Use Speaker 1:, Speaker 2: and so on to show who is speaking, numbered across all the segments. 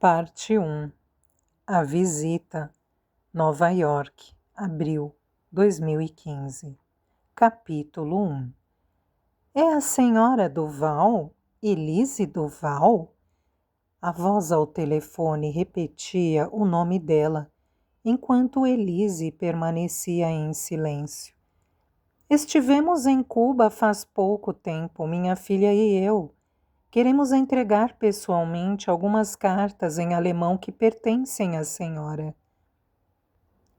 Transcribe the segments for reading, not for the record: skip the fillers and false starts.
Speaker 1: Parte 1. A visita. Nova York, abril 2015. Capítulo 1. É a senhora Duval? Elise Duval? A voz ao telefone repetia o nome dela, enquanto Elise permanecia em silêncio. Estivemos em Cuba faz pouco tempo, minha filha e eu. Queremos entregar pessoalmente algumas cartas em alemão que pertencem à senhora.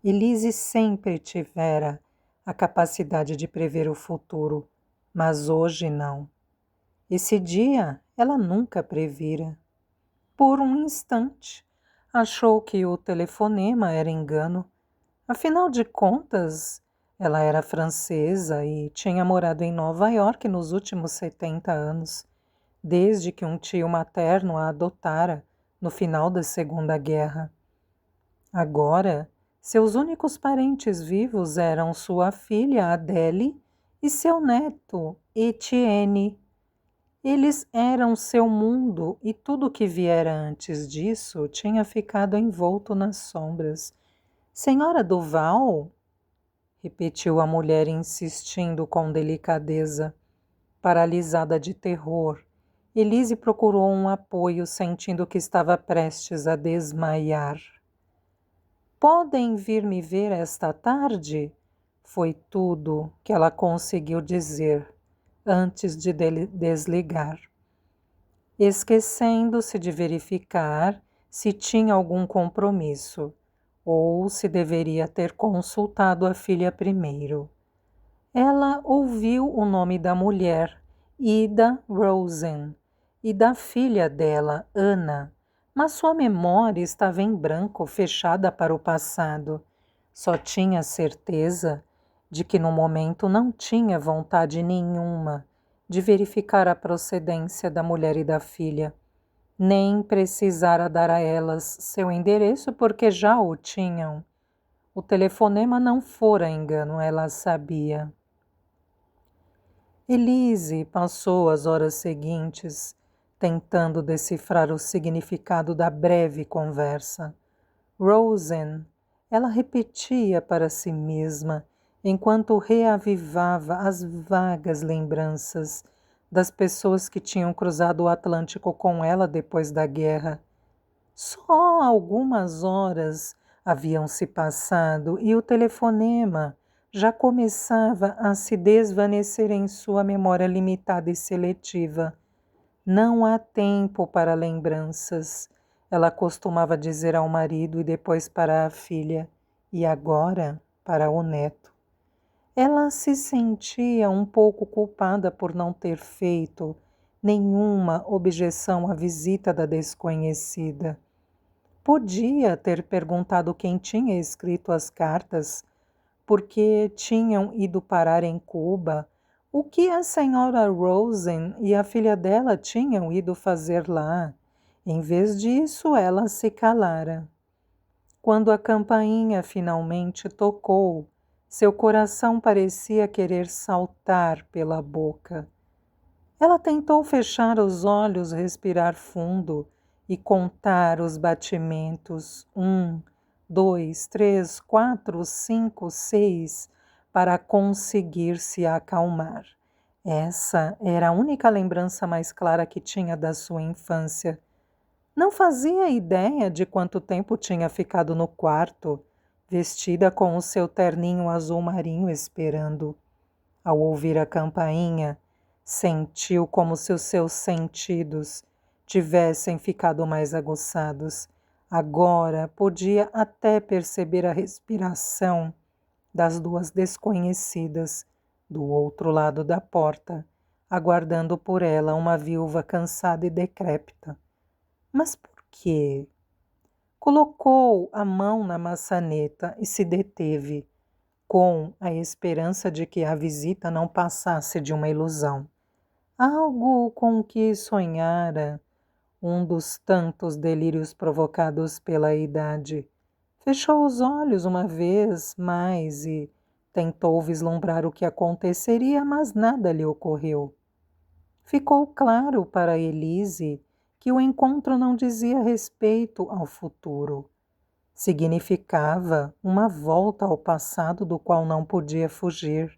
Speaker 1: Elise sempre tivera a capacidade de prever o futuro, mas hoje não. Esse dia ela nunca previra. Por um instante, achou que o telefonema era engano. Afinal de contas, ela era francesa e tinha morado em Nova York nos últimos 70 anos. Desde que um tio materno a adotara no final da Segunda Guerra. Agora, seus únicos parentes vivos eram sua filha Adele e seu neto Etienne. Eles eram seu mundo e tudo que viera antes disso tinha ficado envolto nas sombras. Senhora Duval? Repetiu a mulher insistindo com delicadeza, paralisada de terror. Elise procurou um apoio, sentindo que estava prestes a desmaiar. Podem vir me ver esta tarde? Foi tudo que ela conseguiu dizer antes de desligar, esquecendo-se de verificar se tinha algum compromisso ou se deveria ter consultado a filha primeiro. Ela ouviu o nome da mulher, Ida Rosen, e da filha dela, Ana, mas sua memória estava em branco, fechada para o passado. Só tinha certeza de que no momento não tinha vontade nenhuma de verificar a procedência da mulher e da filha, nem precisara dar a elas seu endereço porque já o tinham. O telefonema não fora engano, ela sabia. Elise passou as horas seguintes tentando decifrar o significado da breve conversa. Rosen, ela repetia para si mesma, enquanto reavivava as vagas lembranças das pessoas que tinham cruzado o Atlântico com ela depois da guerra. Só algumas horas haviam se passado e o telefonema já começava a se desvanecer em sua memória limitada e seletiva. Não há tempo para lembranças, ela costumava dizer ao marido e depois para a filha, e agora para o neto. Ela se sentia um pouco culpada por não ter feito nenhuma objeção à visita da desconhecida. Podia ter perguntado quem tinha escrito as cartas, porque tinham ido parar em Cuba, o que a senhora Rosen e a filha dela tinham ido fazer lá. Em vez disso, ela se calara. Quando a campainha finalmente tocou, seu coração parecia querer saltar pela boca. Ela tentou fechar os olhos, respirar fundo e contar os batimentos. 1, 2, 3, 4, 5, 6, para conseguir se acalmar. Essa era a única lembrança mais clara que tinha da sua infância. Não fazia ideia de quanto tempo tinha ficado no quarto, vestida com o seu terninho azul marinho esperando. Ao ouvir a campainha, sentiu como se os seus sentidos tivessem ficado mais aguçados. Agora podia até perceber a respiração das duas desconhecidas do outro lado da porta, aguardando por ela uma viúva cansada e decrépita. Mas por quê? Colocou a mão na maçaneta e se deteve, com a esperança de que a visita não passasse de uma ilusão. Algo com que sonhara, um dos tantos delírios provocados pela idade. Fechou os olhos uma vez mais e tentou vislumbrar o que aconteceria, mas nada lhe ocorreu. Ficou claro para Elise que o encontro não dizia respeito ao futuro. Significava uma volta ao passado do qual não podia fugir.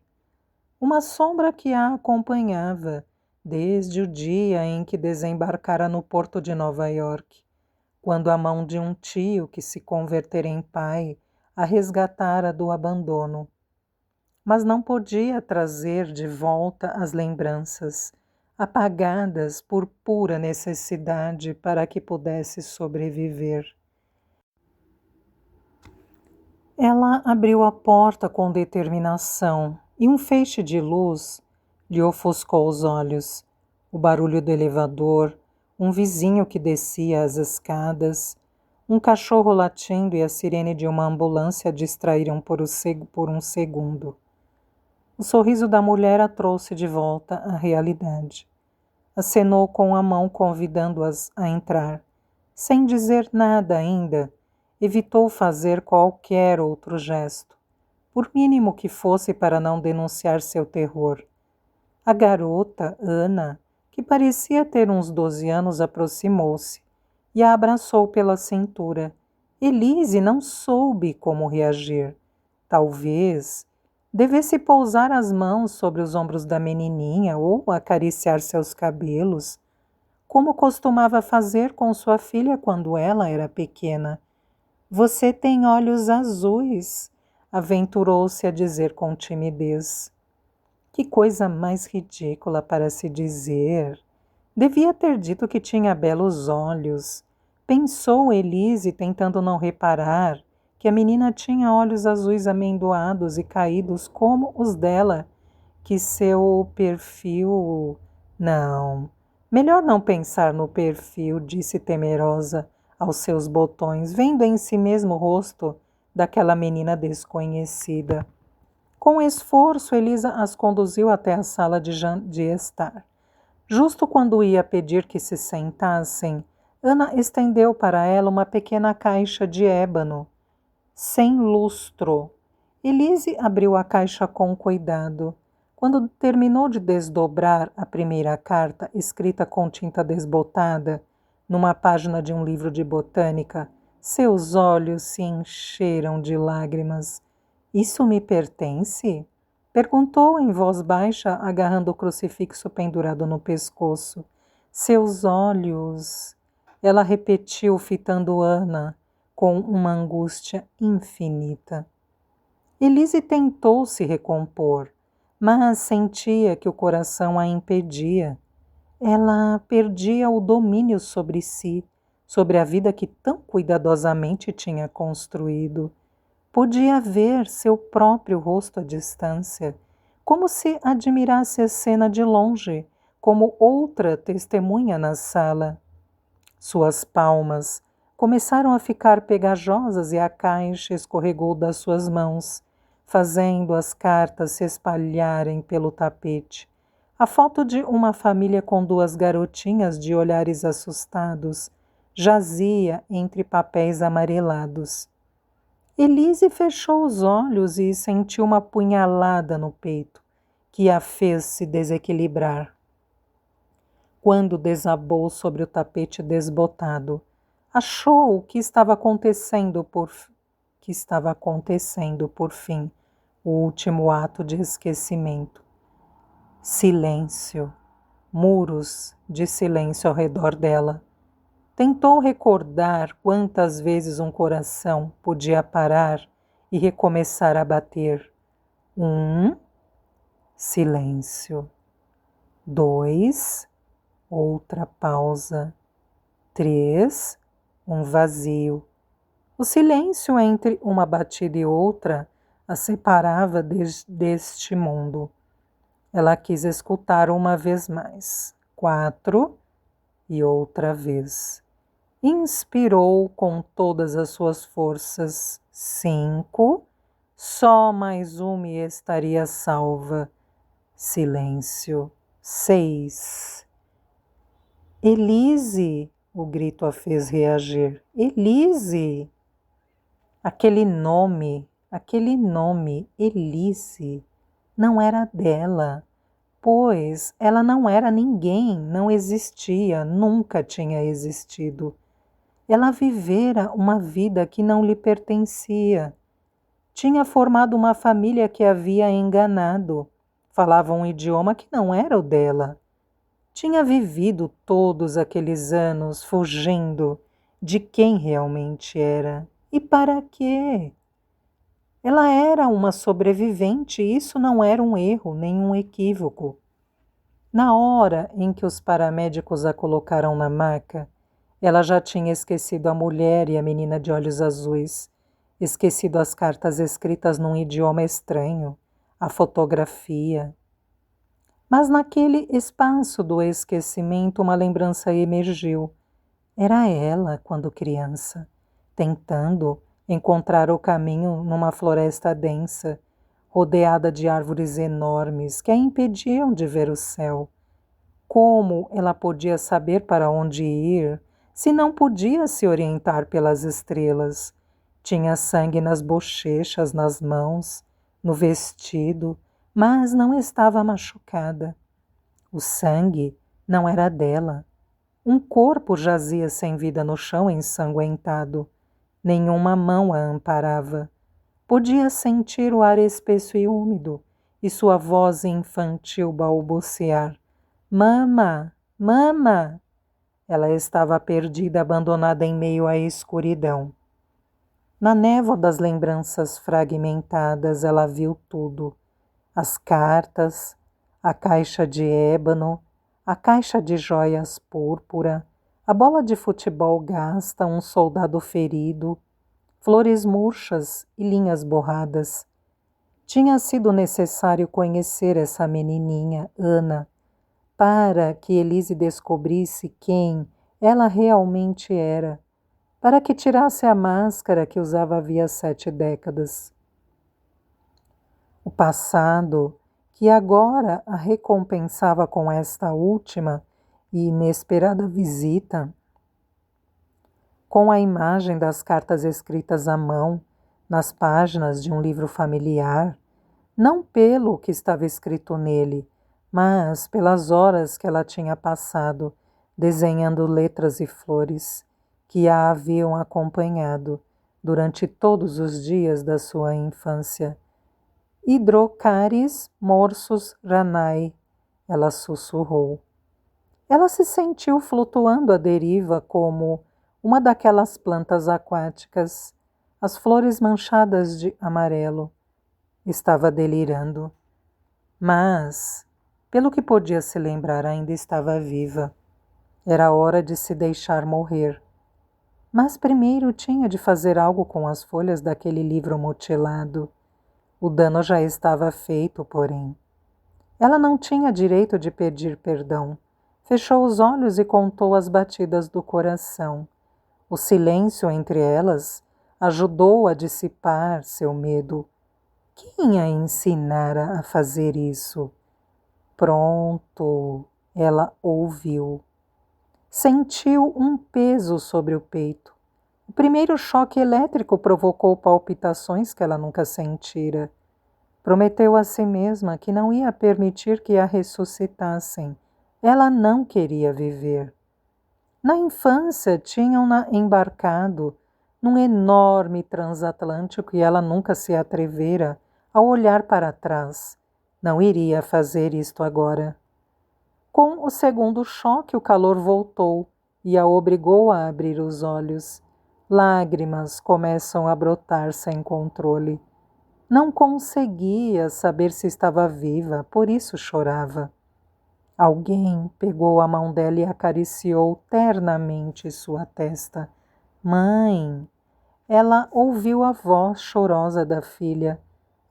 Speaker 1: Uma sombra que a acompanhava desde o dia em que desembarcara no porto de Nova York, quando a mão de um tio que se convertera em pai a resgatara do abandono. Mas não podia trazer de volta as lembranças, apagadas por pura necessidade para que pudesse sobreviver. Ela abriu a porta com determinação e um feixe de luz lhe ofuscou os olhos. O barulho do elevador, um vizinho que descia as escadas, um cachorro latindo e a sirene de uma ambulância a distraíram por um segundo. O sorriso da mulher a trouxe de volta à realidade. Acenou com a mão convidando-as a entrar. Sem dizer nada ainda, evitou fazer qualquer outro gesto, por mínimo que fosse para não denunciar seu terror. A garota, Ana, que parecia ter uns 12 anos, aproximou-se e a abraçou pela cintura. Elise não soube como reagir. Talvez devesse pousar as mãos sobre os ombros da menininha ou acariciar seus cabelos, como costumava fazer com sua filha quando ela era pequena. Você tem olhos azuis, aventurou-se a dizer com timidez. Que coisa mais ridícula para se dizer. Devia ter dito que tinha belos olhos. Pensou Elise, tentando não reparar que a menina tinha olhos azuis amendoados e caídos como os dela, que seu perfil... Não, melhor não pensar no perfil, disse temerosa aos seus botões, vendo em si mesmo o rosto daquela menina desconhecida. Com esforço, Elisa as conduziu até a sala de estar. Justo quando ia pedir que se sentassem, Ana estendeu para ela uma pequena caixa de ébano, sem lustro. Elise abriu a caixa com cuidado. Quando terminou de desdobrar a primeira carta, escrita com tinta desbotada, numa página de um livro de botânica, seus olhos se encheram de lágrimas. Isso me pertence? Perguntou em voz baixa, agarrando o crucifixo pendurado no pescoço. Seus olhos... Ela repetiu, fitando Ana, com uma angústia infinita. Elise tentou se recompor, mas sentia que o coração a impedia. Ela perdia o domínio sobre si, sobre a vida que tão cuidadosamente tinha construído. Podia ver seu próprio rosto à distância, como se admirasse a cena de longe, como outra testemunha na sala. Suas palmas começaram a ficar pegajosas e a caixa escorregou das suas mãos, fazendo as cartas se espalharem pelo tapete. A foto de uma família com duas garotinhas de olhares assustados jazia entre papéis amarelados. Elise fechou os olhos e sentiu uma punhalada no peito, que a fez se desequilibrar. Quando desabou sobre o tapete desbotado, achou que estava acontecendo por fim, o último ato de esquecimento. Silêncio, muros de silêncio ao redor dela. Tentou recordar quantas vezes um coração podia parar e recomeçar a bater. 1, silêncio. 2, outra pausa. 3, um vazio. O silêncio entre uma batida e outra a separava deste mundo. Ela quis escutar uma vez mais. 4, e outra vez. Inspirou com todas as suas forças. 5, só mais uma e estaria salva. Silêncio. 6. Elise! O grito a fez reagir. Elise! Aquele nome, Elise, não era dela. pois ela não era ninguém, não existia, nunca tinha existido. Ela vivera uma vida que não lhe pertencia. Tinha formado uma família que havia enganado. Falava um idioma que não era o dela. Tinha vivido todos aqueles anos fugindo de quem realmente era. E para quê? Ela era uma sobrevivente, e isso não era um erro, nem um equívoco. Na hora em que os paramédicos a colocaram na maca, ela já tinha esquecido a mulher e a menina de olhos azuis, esquecido as cartas escritas num idioma estranho, a fotografia. Mas naquele espaço do esquecimento uma lembrança emergiu. Era ela, quando criança, tentando encontrar o caminho numa floresta densa, rodeada de árvores enormes que a impediam de ver o céu. Como ela podia saber para onde ir, se não podia se orientar pelas estrelas? Tinha sangue nas bochechas, nas mãos, no vestido, mas não estava machucada. O sangue não era dela. Um corpo jazia sem vida no chão ensanguentado. Nenhuma mão a amparava. Podia sentir o ar espesso e úmido e sua voz infantil balbuciar. Mama! Mama! Ela estava perdida, abandonada em meio à escuridão. Na névoa das lembranças fragmentadas, ela viu tudo. As cartas, a caixa de ébano, a caixa de joias púrpura, a bola de futebol gasta, um soldado ferido, flores murchas e linhas borradas. Tinha sido necessário conhecer essa menininha, Ana, para que Elise descobrisse quem ela realmente era, para que tirasse a máscara que usava havia 7 décadas. O passado, que agora a recompensava com esta última e inesperada visita, com a imagem das cartas escritas à mão, nas páginas de um livro familiar, não pelo que estava escrito nele, mas pelas horas que ela tinha passado desenhando letras e flores que a haviam acompanhado durante todos os dias da sua infância. Hidrocaris morsus ranai, ela sussurrou. Ela se sentiu flutuando à deriva como uma daquelas plantas aquáticas, as flores manchadas de amarelo. Estava delirando. Mas, pelo que podia se lembrar, ainda estava viva. Era hora de se deixar morrer. Mas primeiro tinha de fazer algo com as folhas daquele livro mutilado. O dano já estava feito, porém. Ela não tinha direito de pedir perdão. Fechou os olhos e contou as batidas do coração. O silêncio entre elas ajudou a dissipar seu medo. Quem a ensinara a fazer isso? Pronto, ela ouviu. Sentiu um peso sobre o peito. O primeiro choque elétrico provocou palpitações que ela nunca sentira. Prometeu a si mesma que não ia permitir que a ressuscitassem. Ela não queria viver. Na infância, tinham-na embarcado num enorme transatlântico e ela nunca se atrevera a olhar para trás. Não iria fazer isto agora. Com o segundo choque, o calor voltou e a obrigou a abrir os olhos. Lágrimas começam a brotar sem controle. Não conseguia saber se estava viva, por isso chorava. Alguém pegou a mão dela e acariciou ternamente sua testa. Mãe! Ela ouviu a voz chorosa da filha.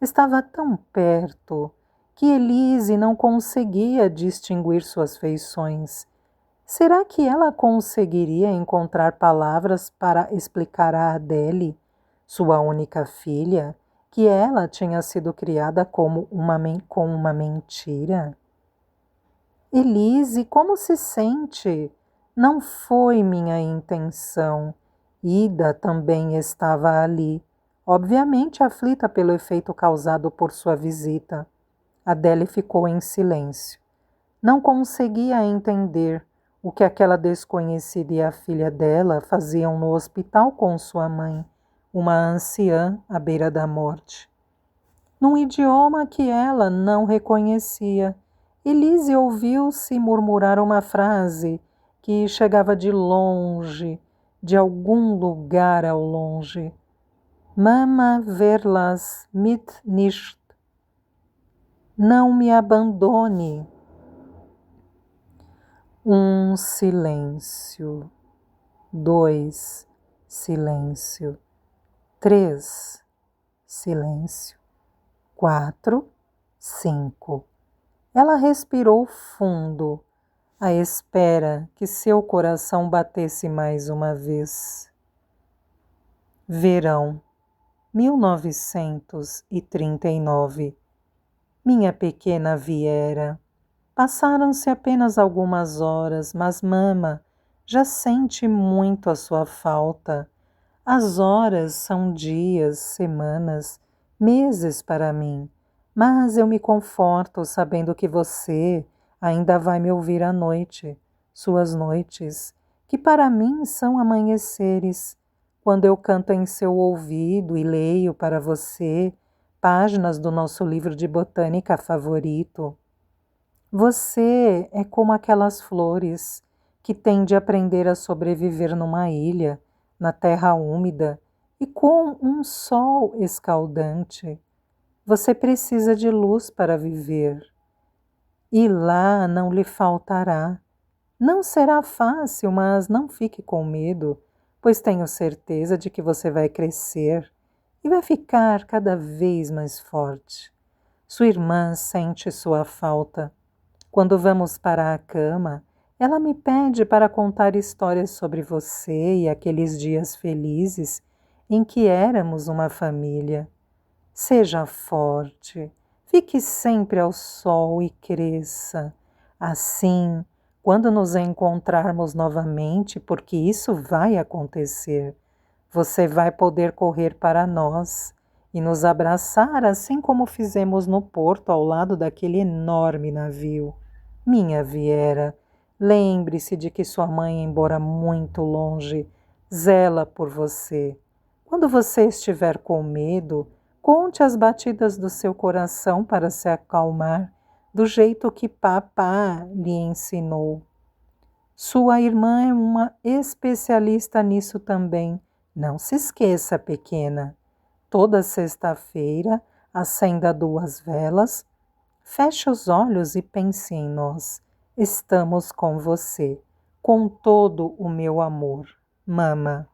Speaker 1: Estava tão perto que Elise não conseguia distinguir suas feições. Será que ela conseguiria encontrar palavras para explicar a Adele, sua única filha, que ela tinha sido criada como com uma mentira? Elise, como se sente? Não foi minha intenção. Ida também estava ali, obviamente aflita pelo efeito causado por sua visita. Adele ficou em silêncio. Não conseguia entender o que aquela desconhecida e a filha dela faziam no hospital com sua mãe, uma anciã à beira da morte. Num idioma que ela não reconhecia, Elise ouviu-se murmurar uma frase que chegava de longe, de algum lugar ao longe. Mama verlas mit nicht. Não me abandone. Um silêncio. 2, silêncio. 3, silêncio. 4, 5. Ela respirou fundo, à espera que seu coração batesse mais uma vez. Verão, 1939. Minha pequena Viera. Passaram-se apenas algumas horas, mas mama já sente muito a sua falta. As horas são dias, semanas, meses para mim, mas eu me conforto sabendo que você ainda vai me ouvir à noite, suas noites, que para mim são amanheceres, quando eu canto em seu ouvido e leio para você páginas do nosso livro de botânica favorito. Você é como aquelas flores que têm de aprender a sobreviver numa ilha, na terra úmida e com um sol escaldante. Você precisa de luz para viver. E lá não lhe faltará. Não será fácil, mas não fique com medo, pois tenho certeza de que você vai crescer e vai ficar cada vez mais forte. Sua irmã sente sua falta. Quando vamos para a cama, ela me pede para contar histórias sobre você e aqueles dias felizes em que éramos uma família. Seja forte, fique sempre ao sol e cresça. Assim, quando nos encontrarmos novamente, porque isso vai acontecer, você vai poder correr para nós e nos abraçar assim como fizemos no porto ao lado daquele enorme navio. Minha Viera, lembre-se de que sua mãe, embora muito longe, zela por você. Quando você estiver com medo, conte as batidas do seu coração para se acalmar, do jeito que papá lhe ensinou. Sua irmã é uma especialista nisso também. Não se esqueça, pequena. Toda sexta-feira, acenda 2 velas. Feche os olhos e pense em nós. Estamos com você, com todo o meu amor. Mama.